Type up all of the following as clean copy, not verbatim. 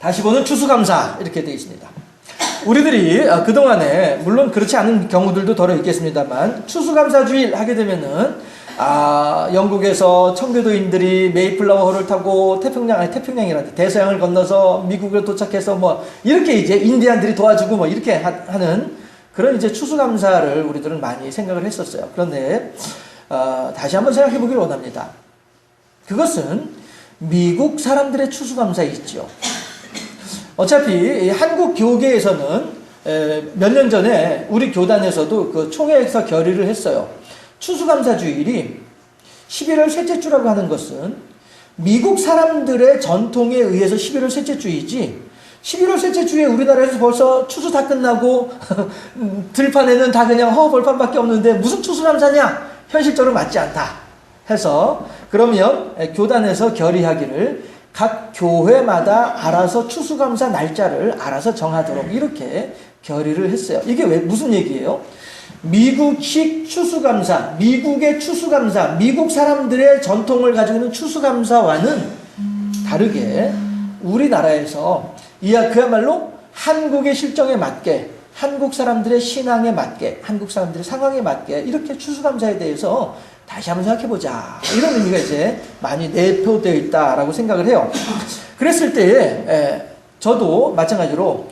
다시 보는 추수감사 이렇게 되어 있습니다. 우리들이 그동안에 물론 그렇지 않은 경우들도 덜어 있겠습니다만 추수감사주일 하게 되면은 영국에서 청교도인들이 메이플라워호를 타고 태평양이란데 대서양을 건너서 미국에 도착해서 뭐 이렇게 이제 인디안들이 도와주고 뭐 이렇게 하는 그런 이제 추수감사를 우리들은 많이 생각을 했었어요. 그런데 다시 한번 생각해 보기를 원합니다. 그것은 미국 사람들의 추수감사 있죠. 어차피 한국 교계에서는 몇 년 전에 우리 교단에서도 그 총회에서 결의를 했어요. 추수감사주일이 11월 셋째 주라고 하는 것은 미국 사람들의 전통에 의해서 11월 셋째 주이지 11월 셋째 주에 우리나라에서 벌써 추수 다 끝나고 들판에는 다 그냥 벌판밖에 없는데 무슨 추수감사냐? 현실적으로 맞지 않다 해서 그러면 교단에서 결의하기를 각 교회마다 알아서 추수감사 날짜를 알아서 정하도록 이렇게 결의를 했어요. 이게 무슨 얘기예요? 미국식 추수감사, 미국의 추수감사, 미국 사람들의 전통을 가지고 있는 추수감사와는 다르게 우리나라에서 그야말로 한국의 실정에 맞게, 한국 사람들의 신앙에 맞게, 한국 사람들의 상황에 맞게 이렇게 추수감사에 대해서 다시 한번 생각해보자. 이런 의미가 이제 많이 내포되어 있다라고 생각을 해요. 그랬을 때에 저도 마찬가지로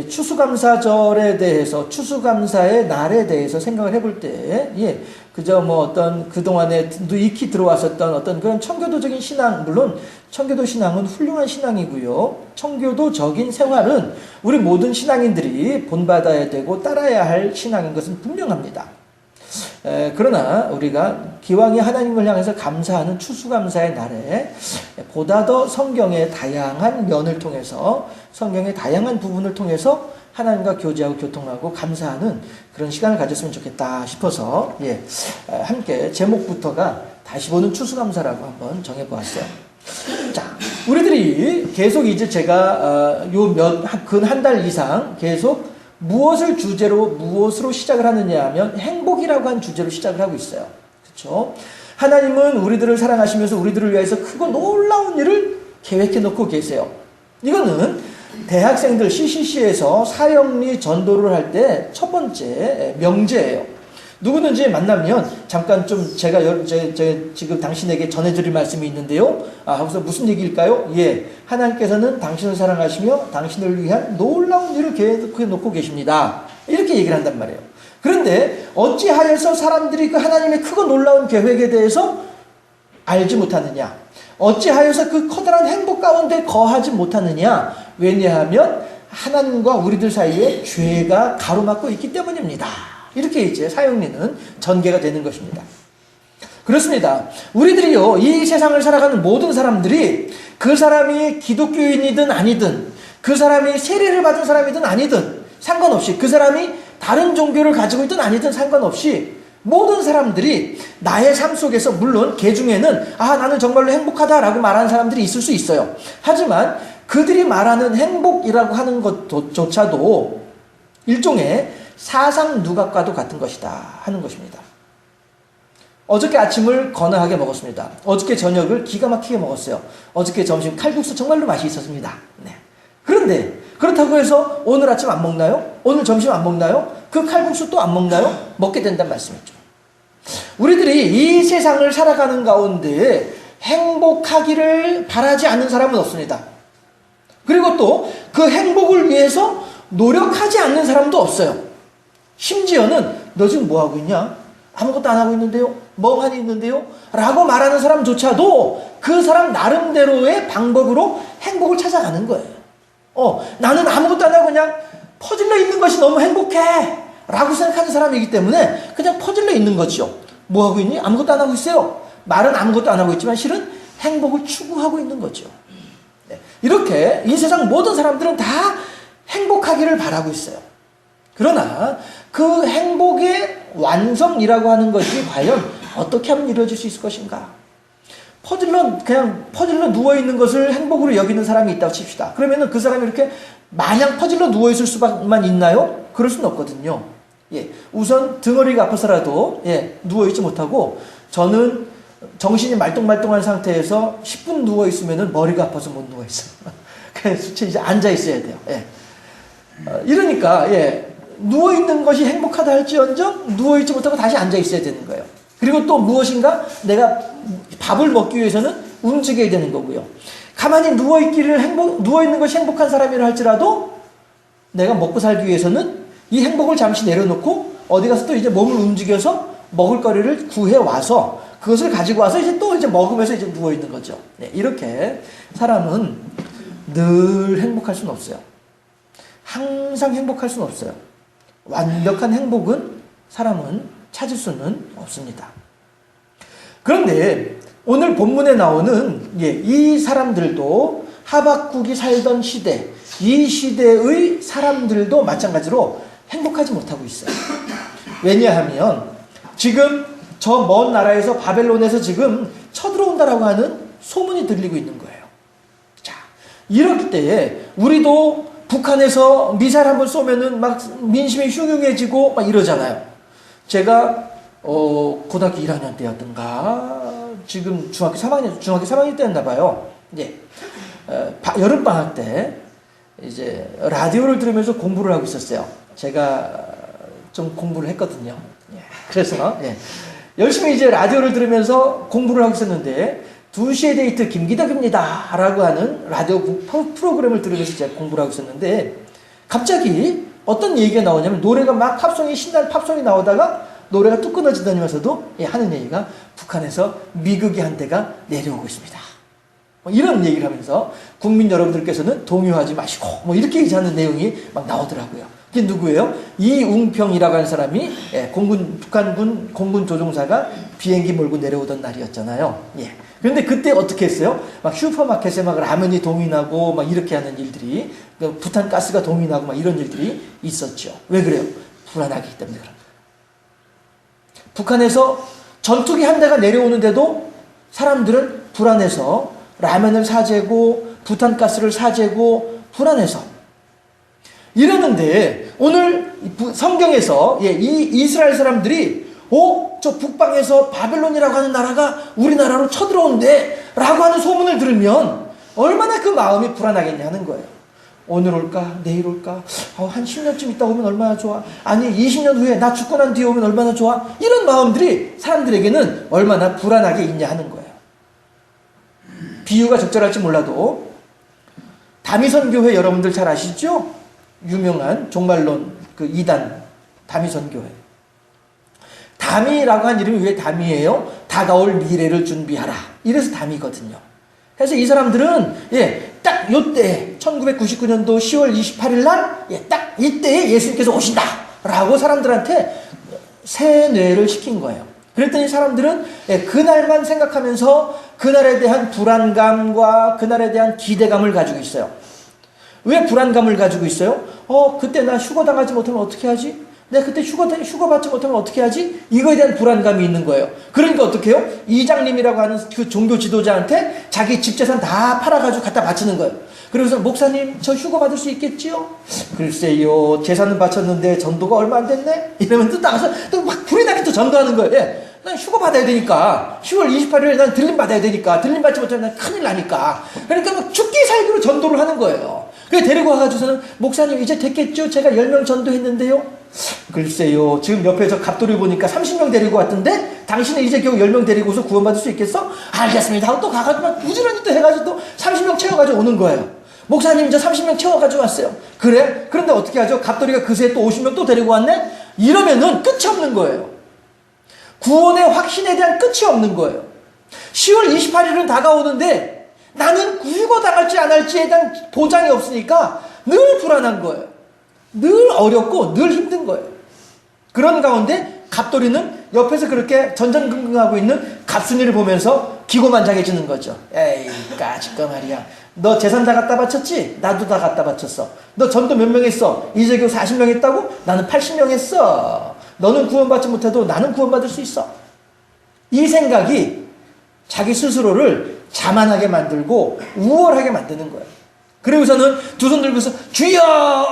추수감사절에 대해서, 추수감사의 날에 대해서 생각을 해볼 때, 그저 뭐 어떤 그동안에 익히 들어왔었던 어떤 그런 청교도적인 신앙, 물론 청교도 신앙은 훌륭한 신앙이고요. 청교도적인 생활은 우리 모든 신앙인들이 본받아야 되고 따라야 할 신앙인 것은 분명합니다. 그러나 우리가 기왕에 하나님을 향해서 감사하는 추수감사의 날에 보다 더 성경의 다양한 면을 통해서 성경의 다양한 부분을 통해서 하나님과 교제하고 교통하고 감사하는 그런 시간을 가졌으면 좋겠다 싶어서 함께 제목부터가 다시 보는 추수감사라고 한번 정해보았어요. 자, 우리들이 계속 이제 제가 근 한 달 이상 계속 무엇을 주제로 무엇으로 시작을 하느냐 하면 행복이라고 한 주제로 시작을 하고 있어요. 그렇죠? 하나님은 우리들을 사랑하시면서 우리들을 위해서 크고 놀라운 일을 계획해 놓고 계세요. 이거는 대학생들 CCC에서 사형리 전도를 할 때 첫 번째 명제예요. 누구든지 만나면 잠깐 좀 제가 지금 당신에게 전해드릴 말씀이 있는데요. 하고서 무슨 얘기일까요? 하나님께서는 당신을 사랑하시며 당신을 위한 놀라운 일을 계획해 놓고 계십니다. 이렇게 얘기를 한단 말이에요. 그런데 어찌하여서 사람들이 그 하나님의 크고 놀라운 계획에 대해서 알지 못하느냐? 어찌하여서 그 커다란 행복 가운데 거하지 못하느냐? 왜냐하면 하나님과 우리들 사이에 죄가 가로막고 있기 때문입니다. 이렇게 이제 사형리는 전개가 되는 것입니다. 그렇습니다. 우리들이요, 이 세상을 살아가는 모든 사람들이 그 사람이 기독교인이든 아니든 그 사람이 세례를 받은 사람이든 아니든 상관없이 그 사람이 다른 종교를 가지고 있든 아니든 상관없이 모든 사람들이 나의 삶 속에서 물론 개 중에는 나는 정말로 행복하다라고 말하는 사람들이 있을 수 있어요. 하지만 그들이 말하는 행복이라고 하는 것조차도 일종의 사상 누각과도 같은 것이다 하는 것입니다. 어저께 아침을 거나하게 먹었습니다. 어저께 저녁을 기가 막히게 먹었어요. 어저께 점심 칼국수 정말로 맛이 있었습니다. 그런데 그렇다고 해서 오늘 아침 안 먹나요? 오늘 점심 안 먹나요? 그 칼국수 또 안 먹나요? 먹게 된다는 말씀이죠. 우리들이 이 세상을 살아가는 가운데 행복하기를 바라지 않는 사람은 없습니다. 그리고 또 그 행복을 위해서 노력하지 않는 사람도 없어요. 심지어는 너 지금 뭐하고 있냐? 아무것도 안 하고 있는데요? 멍하니 있는데요? 라고 말하는 사람조차도 그 사람 나름대로의 방법으로 행복을 찾아가는 거예요. 나는 아무것도 안 하고 그냥 퍼질러 있는 것이 너무 행복해 라고 생각하는 사람이기 때문에 그냥 퍼질러 있는 거죠. 뭐하고 있니? 아무것도 안 하고 있어요. 말은 아무것도 안 하고 있지만 실은 행복을 추구하고 있는 거죠. 이렇게 이 세상 모든 사람들은 다 행복하기를 바라고 있어요. 그러나 그 행복의 완성이라고 하는 것이 과연 어떻게 하면 이루어질 수 있을 것인가? 그냥 퍼질러 누워있는 것을 행복으로 여기는 사람이 있다고 칩시다. 그러면은 그 사람이 이렇게 마냥 퍼질러 누워있을 수만 있나요? 그럴 수는 없거든요. 우선 등허리가 아파서라도 누워있지 못하고 저는 정신이 말똥말똥한 상태에서 10분 누워있으면은 머리가 아파서 못 누워있어요. 그래서 이제 앉아 있어야 돼요. 예. 이러니까 예. 누워 있는 것이 행복하다 할지언정 누워 있지 못하고 다시 앉아 있어야 되는 거예요. 그리고 또 무엇인가 내가 밥을 먹기 위해서는 움직여야 되는 거고요. 가만히 누워 있는 것이 행복한 사람이라 할지라도 내가 먹고 살기 위해서는 이 행복을 잠시 내려놓고 어디 가서 또 이제 몸을 움직여서 먹을 거리를 구해 와서 그것을 가지고 와서 이제 또 이제 먹으면서 이제 누워 있는 거죠. 네, 이렇게 사람은 늘 행복할 수는 없어요. 항상 행복할 수는 없어요. 완벽한 행복은 사람은 찾을 수는 없습니다. 그런데 오늘 본문에 나오는 이 사람들도 하박국이 살던 시대, 이 시대의 사람들도 마찬가지로 행복하지 못하고 있어요. 왜냐하면 지금 저 먼 나라에서 바벨론에서 지금 쳐들어온다라고 하는 소문이 들리고 있는 거예요. 자, 이럴 때에 우리도 북한에서 미사일 한번 쏘면은 막 민심이 흉흉해지고 막 이러잖아요. 제가 고등학교 1학년 때였던가 지금 중학교 3학년 때였나 봐요. 예. 여름 방학 때 이제 라디오를 들으면서 공부를 하고 있었어요. 제가 좀 공부를 했거든요. 예. 그래서 열심히 이제 라디오를 들으면서 공부를 하고 있었는데 2시의 데이트 김기덕입니다 라고 하는 라디오 프로그램을 들으면서 제가 공부를 하고 있었는데 갑자기 어떤 얘기가 나오냐면 노래가 막 신나는 팝송이 나오다가 노래가 뚝 끊어지다니면서도 하는 얘기가 북한에서 미국이 한 대가 내려오고 있습니다. 뭐 이런 얘기를 하면서 국민 여러분들께서는 동요하지 마시고 뭐 이렇게 얘기하는 내용이 막 나오더라고요. 그게 누구예요? 이웅평이라고 하는 사람이 북한군 공군 조종사가 비행기 몰고 내려오던 날이었잖아요. 예. 그런데 그때 어떻게 했어요? 막 슈퍼마켓에 막 라면이 동인하고 막 이렇게 하는 일들이 부탄 가스가 동인하고 막 이런 일들이 있었죠. 왜 그래요? 불안하기 때문에 그런 거예요. 북한에서 전투기 한 대가 내려오는데도 사람들은 불안해서 라면을 사재고 부탄가스를 사재고 불안해서 이러는데 오늘 성경에서 이 이스라엘 사람들이 저 북방에서 바벨론이라고 하는 나라가 우리나라로 쳐들어온대 라고 하는 소문을 들으면 얼마나 그 마음이 불안하겠냐 하는 거예요. 오늘 올까 내일 올까 한 10년쯤 있다 오면 얼마나 좋아. 아니 20년 후에 나 죽고 난 뒤에 오면 얼마나 좋아. 이런 마음들이 사람들에게는 얼마나 불안하게 있냐 하는 거예요. 비유가 적절할지 몰라도 다미선 교회 여러분들 잘 아시죠? 유명한 종말론 그 이단 다미선 교회. 다미라고 한 이름이 왜 다미예요? 다가올 미래를 준비하라. 이래서 다미거든요. 그래서 이 사람들은 딱 요때 1999년도 10월 28일 날 딱 이때에 예수님께서 오신다 라고 사람들한테 세뇌를 시킨 거예요. 그랬더니 사람들은 그날만 생각하면서 그날에 대한 불안감과 그날에 대한 기대감을 가지고 있어요. 왜 불안감을 가지고 있어요? 그때 나 휴거 당하지 못하면 어떻게 하지? 내가 그때 휴거 받지 못하면 어떻게 하지? 이거에 대한 불안감이 있는 거예요. 그러니까 어떻게 해요? 이장님이라고 하는 그 종교 지도자한테 자기 집 재산 다 팔아가지고 갖다 바치는 거예요. 그래서 목사님 저 휴거 받을 수 있겠지요? 글쎄요 재산은 바쳤는데 전도가 얼마 안 됐네? 이러면 또 나가서 또 막 불이 나게 또 전도하는 거예요. 난 휴거 받아야 되니까 10월 28일에 난 들림 받아야 되니까 들림 받지 못하면 난 큰일 나니까 그러니까 막 죽기 살기로 전도를 하는 거예요. 그래 데리고 와가지고서는 목사님 이제 됐겠죠? 제가 10명 전도했는데요. 글쎄요 지금 옆에 저 갑돌이 보니까 30명 데리고 왔던데 당신은 이제 겨우 10명 데리고서 구원받을 수 있겠어? 알겠습니다 하고 또 가가지고 막 부지런히 또 해가지고 또 30명 채워가지고 오는 거예요. 목사님 이제 30명 채워가지고 왔어요. 그래? 그런데 어떻게 하죠? 갑돌이가 그새 또 50명 또 데리고 왔네? 이러면은 끝이 없는 거예요. 구원의 확신에 대한 끝이 없는 거예요. 10월 28일은 다가오는데 나는 휴거 당할지 안 할지에 대한 보장이 없으니까 늘 불안한 거예요. 늘 어렵고 늘 힘든 거예요. 그런 가운데 갑돌이는 옆에서 그렇게 전전긍긍하고 있는 갑순이를 보면서 기고만장해지는 거죠. 에이 까짓거 말이야. 너 재산 다 갖다 바쳤지? 나도 다 갖다 바쳤어. 너 전도 몇 명 했어? 이제 겨우 40명 했다고? 나는 80명 했어. 너는 구원받지 못해도 나는 구원받을 수 있어. 이 생각이 자기 스스로를 자만하게 만들고 우월하게 만드는 거예요. 그리고서는 두 손 들고서 주여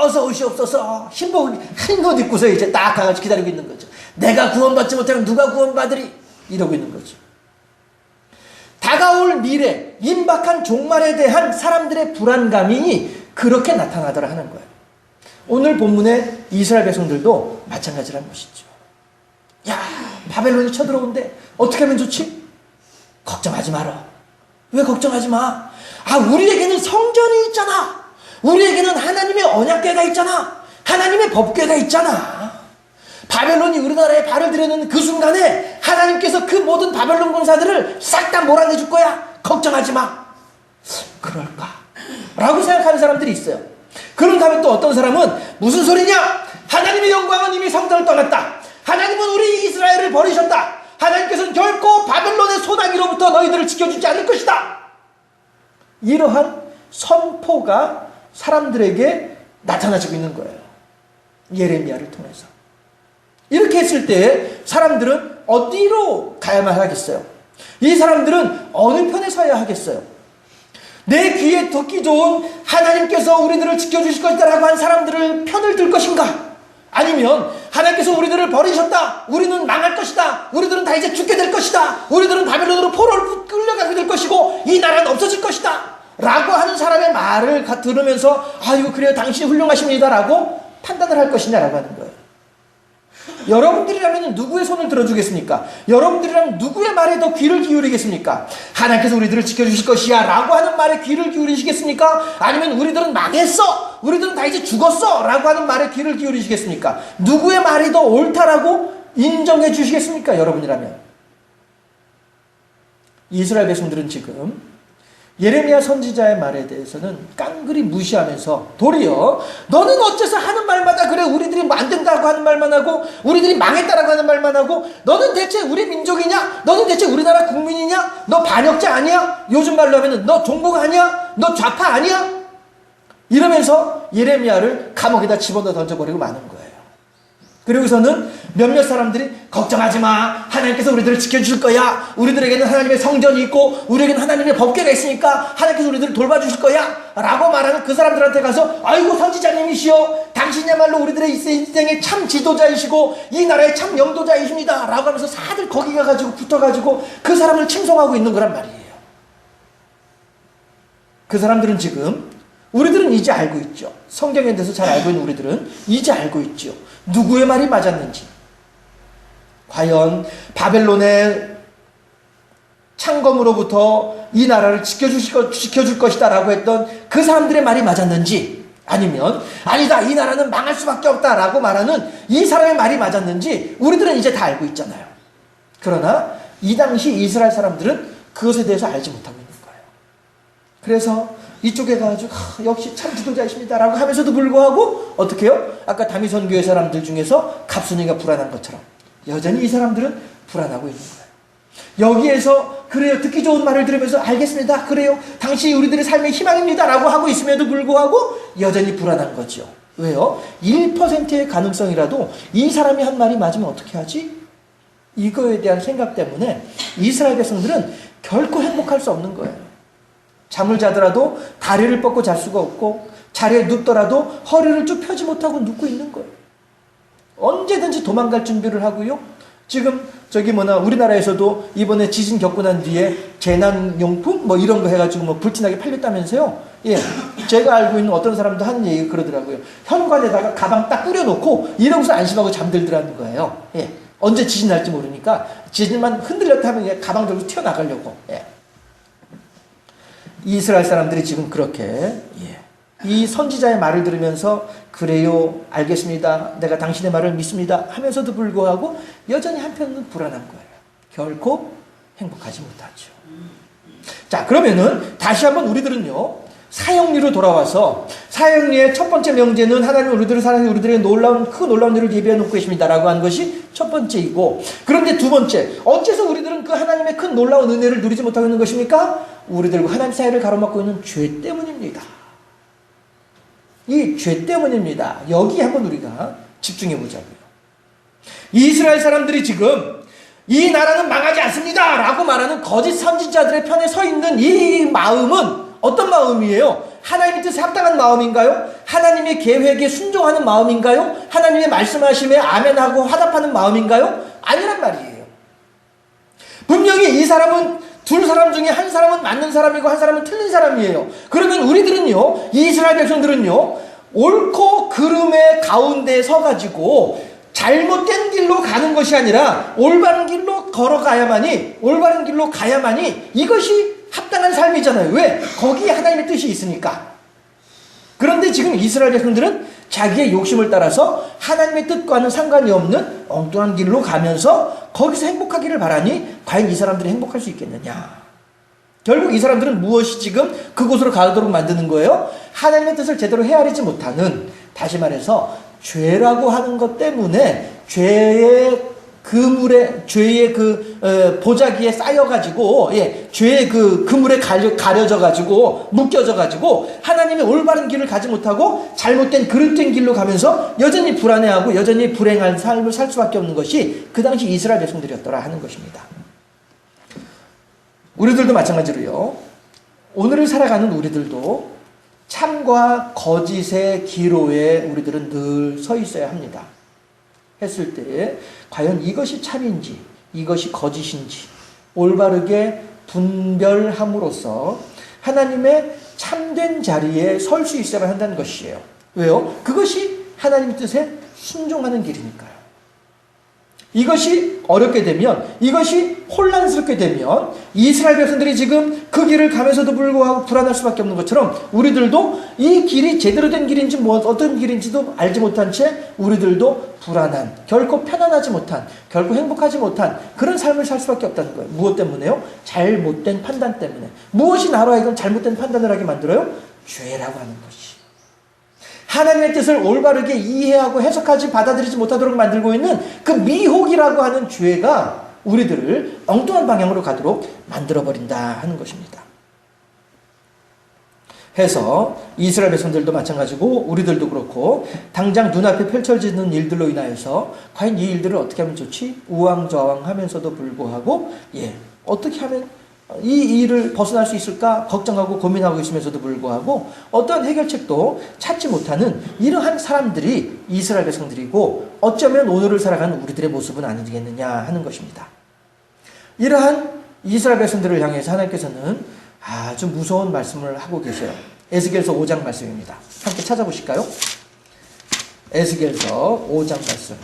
어서 오시옵소서 흰 옷 입고서 이제 딱 가가지고 기다리고 있는 거죠. 내가 구원받지 못하면 누가 구원받으리? 이러고 있는 거죠. 다가올 미래, 임박한 종말에 대한 사람들의 불안감이 그렇게 나타나더라 하는 거예요. 오늘 본문의 이스라엘 백성들도 마찬가지라는 것이죠. 야, 바벨론이 쳐들어온대. 어떻게 하면 좋지? 걱정하지 마라. 왜 걱정하지 마? 아, 우리에게는 성전이 있잖아. 우리에게는 하나님의 언약궤가 있잖아. 하나님의 법궤가 있잖아. 바벨론이 우리나라에 발을 들여놓는 그 순간에 하나님께서 그 모든 바벨론 군사들을 싹 다 몰아내줄 거야. 걱정하지 마. 그럴까? 라고 생각하는 사람들이 있어요. 그런 다음에 또 어떤 사람은 무슨 소리냐? 하나님의 영광은 이미 성전을 떠났다. 하나님은 우리 이스라엘을 버리셨다. 하나님께서는 결코 바벨론의 소나기로부터 너희들을 지켜주지 않을 것이다. 이러한 선포가 사람들에게 나타나지고 있는 거예요. 예레미야를 통해서. 이렇게 했을 때 사람들은 어디로 가야만 하겠어요? 이 사람들은 어느 편에 서야 하겠어요? 내 귀에 듣기 좋은 하나님께서 우리들을 지켜주실 것이다 라고 한 사람들을 편을 들 것인가? 아니면 하나님께서 우리들을 버리셨다. 우리는 망할 것이다. 우리들은 다 이제 죽게 될 것이다. 우리들은 바벨론으로 포로를 끌려가게 될 것이고 이 나라는 없어질 것이다 라고 하는 사람의 말을 들으면서 아이고 그래요 당신이 훌륭하십니다 라고 판단을 할 것이냐라고 하는 거예요. 여러분들이라면 누구의 손을 들어주겠습니까? 여러분들이라면 누구의 말에 더 귀를 기울이겠습니까? 하나님께서 우리들을 지켜주실 것이야 라고 하는 말에 귀를 기울이시겠습니까? 아니면 우리들은 망했어, 우리들은 다 이제 죽었어 라고 하는 말에 귀를 기울이시겠습니까? 누구의 말이 더 옳다라고 인정해 주시겠습니까? 여러분이라면. 이스라엘 백성들은 지금 예레미야 선지자의 말에 대해서는 깡그리 무시하면서 도리어 너는 어째서 하는 말마다 그래 우리들이 안 된다고 하는 말만 하고 우리들이 망했다라고 하는 말만 하고 너는 대체 우리 민족이냐? 너는 대체 우리나라 국민이냐? 너 반역자 아니야? 요즘 말로 하면 너 종북 아니야? 너 좌파 아니야? 이러면서 예레미야를 감옥에다 집어넣어 던져버리고 마는 거예요. 그리고서는 몇몇 사람들이 걱정하지 마. 하나님께서 우리들을 지켜줄 거야. 우리들에게는 하나님의 성전이 있고 우리에게는 하나님의 법궤가 있으니까 하나님께서 우리들을 돌봐주실 거야 라고 말하는 그 사람들한테 가서 아이고 선지자님이시여 당신이야말로 우리들의 인생의 참 지도자이시고 이 나라의 참 영도자이십니다 라고 하면서 다들 거기 가가지고 붙어가지고 그 사람을 칭송하고 있는 거란 말이에요. 그 사람들은 지금 우리들은 이제 알고 있죠. 성경에 대해서 잘 알고 있는 우리들은 이제 알고 있죠. 누구의 말이 맞았는지. 과연 바벨론의 창검으로부터 이 나라를 지켜줄 것이다 라고 했던 그 사람들의 말이 맞았는지 아니면 아니다 이 나라는 망할 수밖에 없다 라고 말하는 이 사람의 말이 맞았는지 우리들은 이제 다 알고 있잖아요. 그러나 이 당시 이스라엘 사람들은 그것에 대해서 알지 못하고 있는 거예요. 그래서 이쪽에 가가지고 역시 참 지도자이십니다 라고 하면서도 불구하고 어떻게 해요? 아까 다미선교회 사람들 중에서 갑순이가 불안한 것처럼 여전히 이 사람들은 불안하고 있는 거예요. 여기에서 그래요 듣기 좋은 말을 들으면서 알겠습니다 그래요 당신이 우리들의 삶의 희망입니다 라고 하고 있음에도 불구하고 여전히 불안한 거죠. 왜요? 1%의 가능성이라도 이 사람이 한 말이 맞으면 어떻게 하지? 이거에 대한 생각 때문에 이스라엘 백성들은 결코 행복할 수 없는 거예요. 잠을 자더라도 다리를 뻗고 잘 수가 없고 자리에 눕더라도 허리를 쭉 펴지 못하고 눕고 있는 거예요. 언제든지 도망갈 준비를 하고요. 지금 우리나라에서도 이번에 지진 겪고 난 뒤에 재난용품 뭐 이런 거 해가지고 뭐 불티나게 팔렸다면서요. 예, 제가 알고 있는 어떤 사람도 하는 얘기가 그러더라고요. 현관에다가 가방 딱 뿌려놓고 이러고서 안심하고 잠들더라는 거예요. 예, 언제 지진 날지 모르니까 지진만 흔들렸다 하면 가방 들고 튀어나가려고. 예. 이스라엘 사람들이 지금 그렇게 이 선지자의 말을 들으면서 그래요 알겠습니다 내가 당신의 말을 믿습니다 하면서도 불구하고 여전히 한편은 불안한 거예요. 결코 행복하지 못하죠. 자 그러면은 다시 한번 우리들은요 사형리로 돌아와서 사형리의 첫 번째 명제는 하나님 우리들을 사랑해 우리들의 그 놀라운 일을 예비해 놓고 계십니다 라고 하는 것이 첫 번째이고 그런데 두 번째 어째서 우리들은 그 하나님의 큰 놀라운 은혜를 누리지 못하고 있는 것입니까? 우리들과 하나님 사이를 가로막고 있는 죄 때문입니다. 이 죄 때문입니다. 여기 한번 우리가 집중해 보자고요. 이스라엘 사람들이 지금 이 나라는 망하지 않습니다 라고 말하는 거짓 선지자들의 편에 서 있는 이 마음은 어떤 마음이에요? 하나님의 뜻에 합당한 마음인가요? 하나님의 계획에 순종하는 마음인가요? 하나님의 말씀하심에 아멘하고 화답하는 마음인가요? 아니란 말이에요. 분명히 이 사람은 둘 사람 중에 한 사람은 맞는 사람이고 한 사람은 틀린 사람이에요. 그러면 우리들은요, 이스라엘 백성들은요, 옳고 그름의 가운데 서가지고 잘못된 길로 가는 것이 아니라 올바른 길로 걸어가야만이, 올바른 길로 가야만이 이것이 합당한 삶이잖아요. 왜? 거기에 하나님의 뜻이 있으니까. 그런데 지금 이스라엘 백성들은 자기의 욕심을 따라서 하나님의 뜻과는 상관이 없는 엉뚱한 길로 가면서 거기서 행복하기를 바라니 과연 이 사람들이 행복할 수 있겠느냐. 결국 이 사람들은 무엇이 지금 그곳으로 가도록 만드는 거예요? 하나님의 뜻을 제대로 헤아리지 못하는, 다시 말해서 죄라고 하는 것 때문에 죄의 그물에, 죄의 보자기에 쌓여가지고, 죄의 그물에 가려져가지고, 묶여져가지고, 하나님의 올바른 길을 가지 못하고, 잘못된 그릇된 길로 가면서 여전히 불안해하고, 여전히 불행한 삶을 살 수밖에 없는 것이 그 당시 이스라엘 백성들이었더라 하는 것입니다. 우리들도 마찬가지로요, 오늘을 살아가는 우리들도 참과 거짓의 기로에 우리들은 늘 서 있어야 합니다. 했을 때 과연 이것이 참인지 이것이 거짓인지 올바르게 분별함으로써 하나님의 참된 자리에 설 수 있어야 한다는 것이에요. 왜요? 그것이 하나님 뜻에 순종하는 길이니까요. 이것이 어렵게 되면, 이것이 혼란스럽게 되면 이스라엘 백성들이 지금 그 길을 가면서도 불구하고 불안할 수밖에 없는 것처럼 우리들도 이 길이 제대로 된 길인지 어떤 길인지도 알지 못한 채 우리들도 불안한, 결코 편안하지 못한, 결코 행복하지 못한 그런 삶을 살 수밖에 없다는 거예요. 무엇 때문에요? 잘못된 판단 때문에. 무엇이 나로 하여금 잘못된 판단을 하게 만들어요? 죄라고 하는 것이. 하나님의 뜻을 올바르게 이해하고 해석하지 받아들이지 못하도록 만들고 있는 그 미혹이라고 하는 죄가 우리들을 엉뚱한 방향으로 가도록 만들어버린다 하는 것입니다. 해서 이스라엘 백성들도 마찬가지고 우리들도 그렇고 당장 눈앞에 펼쳐지는 일들로 인하여서 과연 이 일들을 어떻게 하면 좋지? 우왕좌왕하면서도 불구하고 어떻게 하면 이 일을 벗어날 수 있을까 걱정하고 고민하고 있으면서도 불구하고 어떤 해결책도 찾지 못하는 이러한 사람들이 이스라엘 백성들이고 어쩌면 오늘을 살아가는 우리들의 모습은 아니겠느냐 하는 것입니다. 이러한 이스라엘 백성들을 향해서 하나님께서는 아주 무서운 말씀을 하고 계세요. 에스겔서 5장 말씀입니다. 함께 찾아보실까요? 에스겔서 5장 말씀.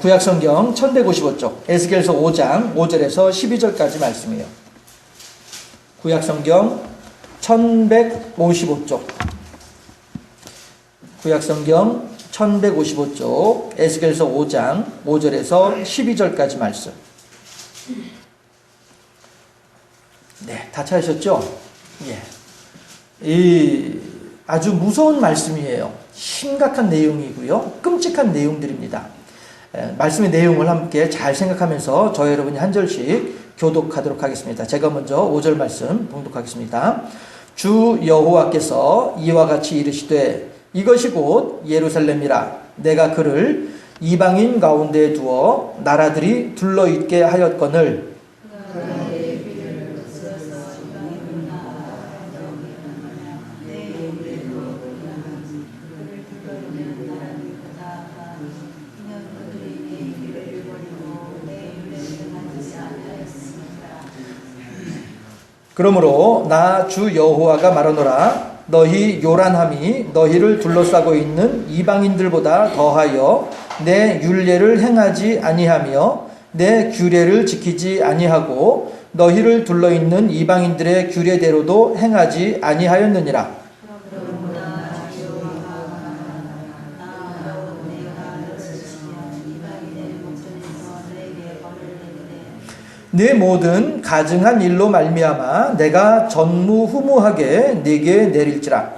구약성경 1155쪽 에스겔서 5장 5절에서 12절까지 말씀이에요. 구약성경 1155쪽 구약성경 1155쪽 에스겔서 5장 5절에서 12절까지 말씀. 다 찾으셨죠? 이 아주 무서운 말씀이에요. 심각한 내용이고요. 끔찍한 내용들입니다. 말씀의 내용을 함께 잘 생각하면서 저 여러분이 한 절씩 교독하도록 하겠습니다. 제가 먼저 5절 말씀 봉독하겠습니다. 주 여호와께서 이와 같이 이르시되 이것이 곧 예루살렘이라. 내가 그를 이방인 가운데 두어 나라들이 둘러있게 하였거늘 그러므로 나 주 여호와가 말하노라. 너희 요란함이 너희를 둘러싸고 있는 이방인들보다 더하여 내 율례를 행하지 아니하며 내 규례를 지키지 아니하고 너희를 둘러있는 이방인들의 규례대로도 행하지 아니하였느니라. 내 모든 가증한 일로 말미암아 내가 전무후무하게 네게 내릴지라.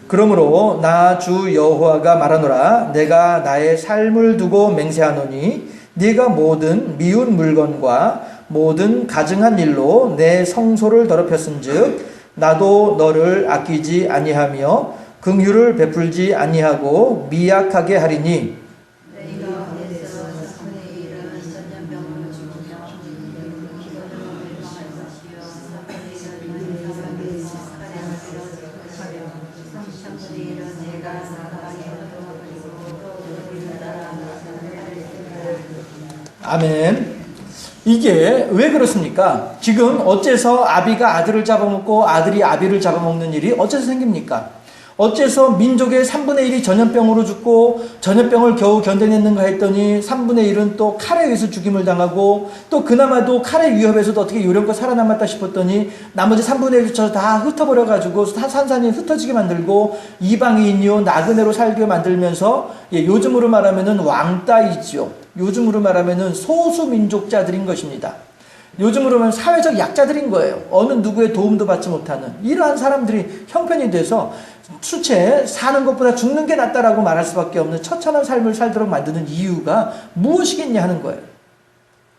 그러므로 나 주 여호와가 말하노라. 내가 나의 삶을 두고 맹세하노니 네가 모든 미운 물건과 모든 가증한 일로 내 성소를 더럽혔은즉 나도 너를 아끼지 아니하며 긍휼을 베풀지 아니하고 미약하게 하리니 아멘. 이게 왜 그렇습니까? 지금 어째서 아비가 아들을 잡아먹고 아들이 아비를 잡아먹는 일이 어째서 생깁니까? 어째서 민족의 3분의 1이 전염병으로 죽고 전염병을 겨우 견뎌냈는가 했더니 3분의 1은 또 칼에 의해서 죽임을 당하고 또 그나마도 칼의 위협에서도 어떻게 요령껏 살아남았다 싶었더니 나머지 3분의 1을 다 흩어버려가지고 산산이 흩어지게 만들고 이방인이요 나그네로 살게 만들면서 요즘으로 말하면은 왕따이지요. 요즘으로 말하면은 소수민족자들인 것입니다. 요즘으로 말하면 사회적 약자들인 거예요. 어느 누구의 도움도 받지 못하는 이러한 사람들이 형편이 돼서 수채 사는 것보다 죽는 게 낫다라고 말할 수밖에 없는 처참한 삶을 살도록 만드는 이유가 무엇이겠냐 하는 거예요.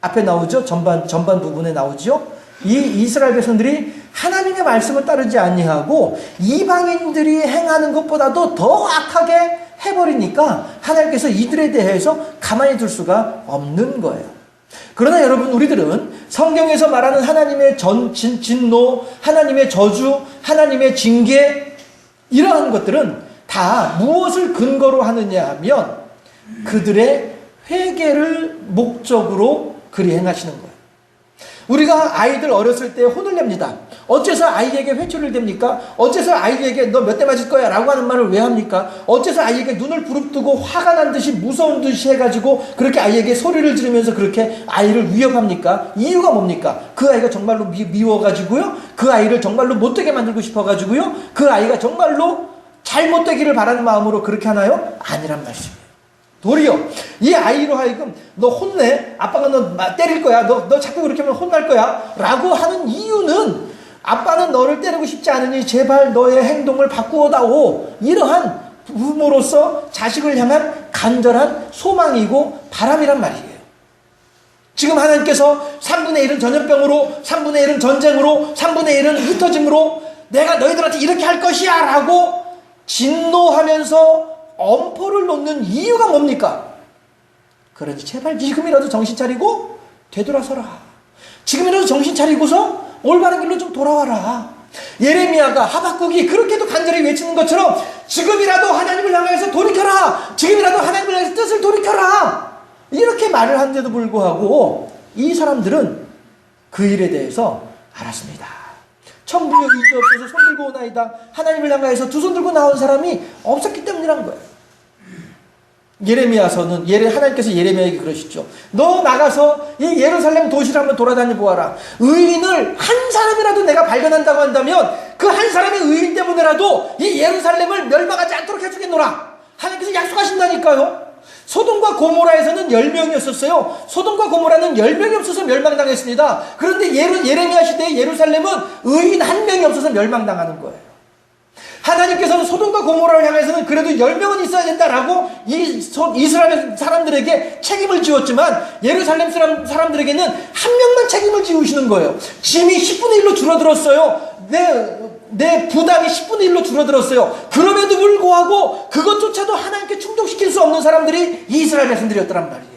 앞에 나오죠. 전반 부분에 나오죠. 이 이스라엘 백성들이 하나님의 말씀을 따르지 아니하고 이방인들이 행하는 것보다도 더 악하게 해버리니까 하나님께서 이들에 대해서 가만히 둘 수가 없는 거예요. 그러나 여러분, 우리들은 성경에서 말하는 하나님의 진노, 하나님의 저주, 하나님의 징계, 이러한 것들은 다 무엇을 근거로 하느냐 하면 그들의 회개를 목적으로 그리 행하시는 거예요. 우리가 아이들 어렸을 때 혼을 냅니다. 어째서 아이에게 회초리를 댑니까? 어째서 아이에게 너 몇 대 맞을 거야 라고 하는 말을 왜 합니까? 어째서 아이에게 눈을 부릅뜨고 화가 난 듯이 무서운 듯이 해가지고 그렇게 아이에게 소리를 지르면서 그렇게 아이를 위협합니까? 이유가 뭡니까? 그 아이가 정말로 미워가지고요, 그 아이를 정말로 못되게 만들고 싶어가지고요, 그 아이가 정말로 잘못되기를 바라는 마음으로 그렇게 하나요? 아니란 말씀이에요. 도리어 이 아이로 하여금 너 혼내, 아빠가 너 때릴 거야, 너 자꾸 그렇게 하면 혼날 거야 라고 하는 이유는 아빠는 너를 때리고 싶지 않으니 제발 너의 행동을 바꾸어다오, 이러한 부모로서 자식을 향한 간절한 소망이고 바람이란 말이에요. 지금 하나님께서 3분의 1은 전염병으로, 3분의 1은 전쟁으로, 3분의 1은 흩어짐으로 내가 너희들한테 이렇게 할 것이야 라고 진노하면서 엄포를 놓는 이유가 뭡니까? 그러니 제발 지금이라도 정신 차리고 되돌아서라. 지금이라도 정신 차리고서 올바른 길로 좀 돌아와라. 예레미야가, 하박국이 그렇게도 간절히 외치는 것처럼 지금이라도 하나님을 향해서 돌이켜라. 지금이라도 하나님을 향해서 뜻을 돌이켜라. 이렇게 말을 하는데도 불구하고 이 사람들은 그 일에 대해서 알았습니다. 천국에 이주 없어서 손 들고 오나이다. 하나님을 향하여서 두 손 들고 나온 사람이 없었기 때문이란 거예요. 예레미야서는 하나님께서 예레미야에게 그러시죠. 너 나가서 이 예루살렘 도시를 한번 돌아다니 보아라. 의인을 한 사람이라도 내가 발견한다고 한다면 그 한 사람의 의인 때문에라도 이 예루살렘을 멸망하지 않도록 해주겠노라. 하나님께서 약속하신다니까요. 소돔과 고모라에서는 10명이었었어요. 소돔과 고모라는 10명이 없어서 멸망당했습니다. 그런데 예레미야 시대의 예루살렘은 의인 한 명이 없어서 멸망당하는 거예요. 하나님께서는 소돔과 고모라를 향해서는 그래도 10명은 있어야 된다라고 이스라엘 사람들에게 책임을 지웠지만 예루살렘 사람들에게는 한 명만 책임을 지우시는 거예요. 짐이 10분의 1로 줄어들었어요. 내 부담이 10분의 1로 줄어들었어요. 그럼에도 불구하고 그것조차도 하나님께 충족시킬 수 없는 사람들이 이스라엘 백성들이었더란 말이에요.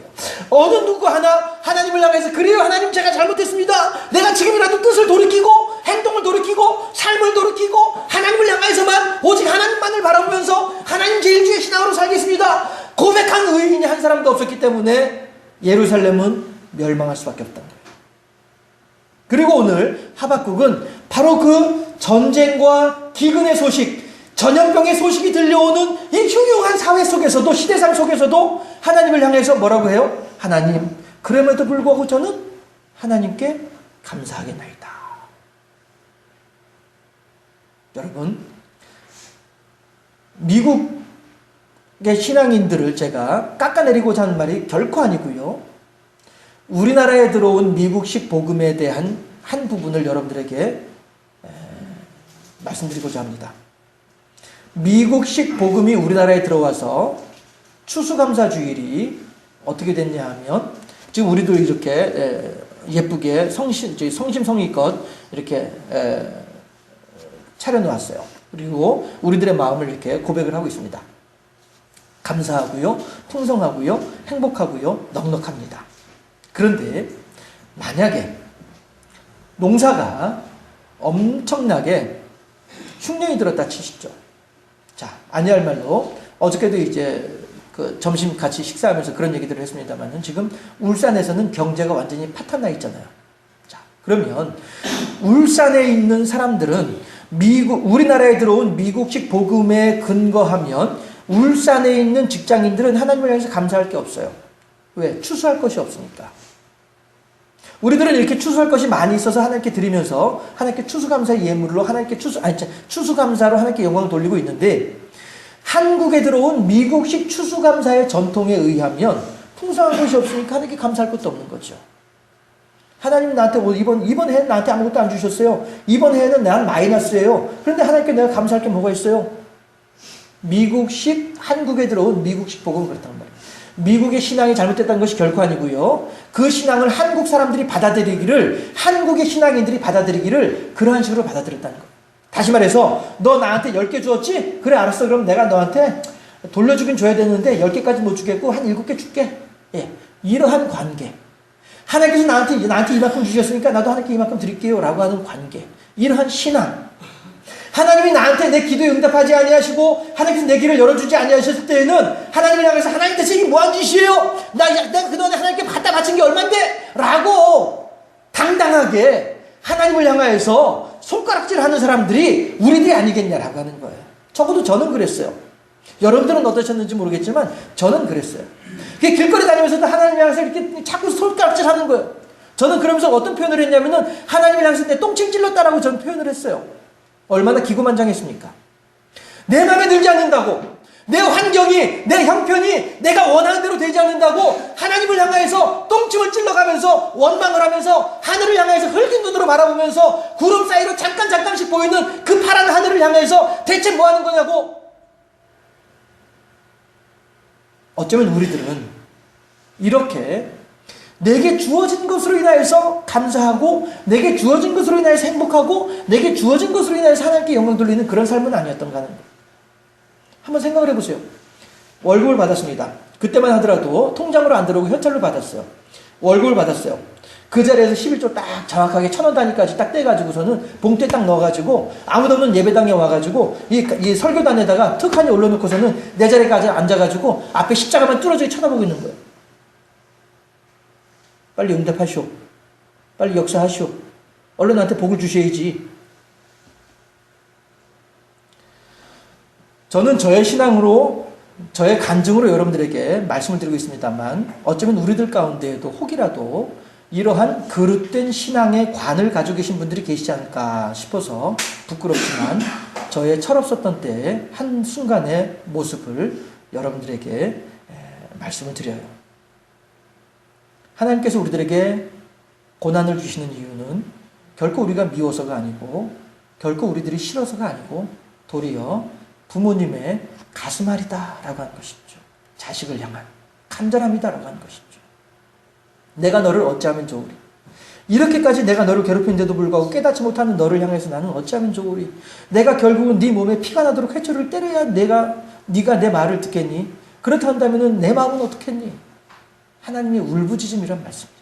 어느 누구 하나 하나님을 향해서 그래요 하나님 제가 잘못했습니다. 내가 지금이라도 뜻을 돌이키고 행동을 돌이키고 삶을 돌이키고 하나님을 향해서만 오직 하나님만을 바라보면서 하나님 제일주의 신앙으로 살겠습니다 고백한 의인이 한 사람도 없었기 때문에 예루살렘은 멸망할 수밖에 없다. 그리고 오늘 하박국은 바로 그 전쟁과 기근의 소식, 전염병의 소식이 들려오는 이 흉흉한 사회 속에서도, 시대상 속에서도 하나님을 향해서 뭐라고 해요? 하나님, 그럼에도 불구하고 저는 하나님께 감사하겠나이다. 여러분, 미국의 신앙인들을 제가 깎아내리고자 하는 말이 결코 아니고요. 우리나라에 들어온 미국식 복음에 대한 한 부분을 여러분들에게 말씀드리고자 합니다. 미국식 복음이 우리나라에 들어와서 추수감사주일이 어떻게 됐냐 하면 지금 우리도 이렇게 예쁘게 성심성의껏 이렇게 차려놓았어요. 그리고 우리들의 마음을 이렇게 고백을 하고 있습니다. 감사하고요, 풍성하고요, 행복하고요, 넉넉합니다. 그런데 만약에 농사가 엄청나게 흉년이 들었다 치시죠. 자, 아니할 말로 어저께도 이제 그 점심 같이 식사하면서 그런 얘기들을 했습니다만 지금 울산에서는 경제가 완전히 파탄나 있잖아요. 자, 그러면 울산에 있는 사람들은 우리나라에 들어온 미국식 복음에 근거하면 울산에 있는 직장인들은 하나님을 향해서 감사할 게 없어요. 왜? 추수할 것이 없으니까. 우리들은 이렇게 추수할 것이 많이 있어서 하나님께 드리면서 하나님께 추수감사의 예물로 하나님께 추수감사로 하나님께 영광을 돌리고 있는데, 한국에 들어온 미국식 추수감사의 전통에 의하면 풍성한 것이 없으니까 하나님께 감사할 것도 없는 거죠. 하나님이 나한테 이번 해는 나한테 아무것도 안 주셨어요. 이번 해에는 난 마이너스예요. 그런데 하나님께 내가 감사할 게 뭐가 있어요? 미국식, 한국에 들어온 미국식 복음은 그렇단 말이에요. 미국의 신앙이 잘못됐다는 것이 결코 아니고요. 그 신앙을 한국 사람들이 받아들이기를, 한국의 신앙인들이 받아들이기를 그러한 식으로 받아들였다는 거예요. 다시 말해서 너 나한테 10개 주었지? 그래, 알았어. 그럼 내가 너한테 돌려주긴 줘야 되는데 10개까지 못 주겠고 한 7개 줄게. 예, 이러한 관계. 하나님께서 나한테 이만큼 주셨으니까 나도 하나님께 이만큼 드릴게요 라고 하는 관계. 이러한 신앙. 하나님이 나한테 내 기도에 응답하지 아니하시고 하나님께서 내 길을 열어주지 아니하셨을 때에는 하나님을 향해서 하나님 대체 이게 뭐한 짓이에요? 내가 그동안에 하나님께 갖다 바친 게 얼만데? 라고 당당하게 하나님을 향하여서 손가락질하는 사람들이 우리들이 아니겠냐라고 하는 거예요. 적어도 저는 그랬어요. 여러분들은 어떠셨는지 모르겠지만 저는 그랬어요. 길거리 다니면서도 하나님을 향해서 이렇게 자꾸 손가락질하는 거예요. 저는 그러면서 어떤 표현을 했냐면은 하나님을 향해서 내 똥침 찔렀다라고 저는 표현을 했어요. 얼마나 기고만장했습니까? 내 마음에 들지 않는다고, 내 환경이, 내 형편이 내가 원하는 대로 되지 않는다고 하나님을 향해서 똥침을 찔러가면서 원망을 하면서 하늘을 향해서 흘긴 눈으로 바라보면서 구름 사이로 잠깐씩 보이는 그 파란 하늘을 향해서 대체 뭐 하는 거냐고. 어쩌면 우리들은 이렇게 내게 주어진 것으로 인하여서 감사하고 내게 주어진 것으로 인하여서 행복하고 내게 주어진 것으로 인하여서 하나님께 영광 돌리는 그런 삶은 아니었던가 하는 거예요. 한번 생각을 해보세요. 월급을 받았습니다. 그때만 하더라도 통장으로 안 들어오고 현찰로 받았어요. 월급을 받았어요. 그 자리에서 11조 딱 정확하게 1,000원 단위까지 딱 떼가지고서는 봉투에 딱 넣어가지고 아무도 없는 예배당에 와가지고 이 설교단에다가 툭하니 올려놓고서는 내 자리까지 앉아가지고 앞에 십자가만 뚫어져 쳐다보고 있는 거예요. 빨리 응답하시오. 빨리 역사하시오. 얼른 나한테 복을 주셔야지. 저는 저의 신앙으로, 저의 간증으로 여러분들에게 말씀을 드리고 있습니다만 어쩌면 우리들 가운데에도 혹이라도 이러한 그릇된 신앙의 관을 가지고 계신 분들이 계시지 않을까 싶어서 부끄럽지만 저의 철없었던 때의 한순간의 모습을 여러분들에게 말씀을 드려요. 하나님께서 우리들에게 고난을 주시는 이유는 결코 우리가 미워서가 아니고 결코 우리들이 싫어서가 아니고 도리어 부모님의 가슴앓이다라고 하는 것이죠. 자식을 향한 간절함이다라고 하는 것이죠. 내가 너를 어찌하면 좋으리. 이렇게까지 내가 너를 괴롭히는데도 불구하고 깨닫지 못하는 너를 향해서 나는 어찌하면 좋으리. 내가 결국은 네 몸에 피가 나도록 회초리를 때려야 네가 내 말을 듣겠니? 그렇다 한다면 내 마음은 어떻겠니? 하나님의 울부짖음이란 말씀이죠.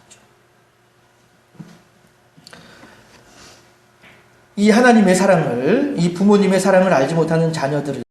이 하나님의 사랑을, 이 부모님의 사랑을 알지 못하는 자녀들을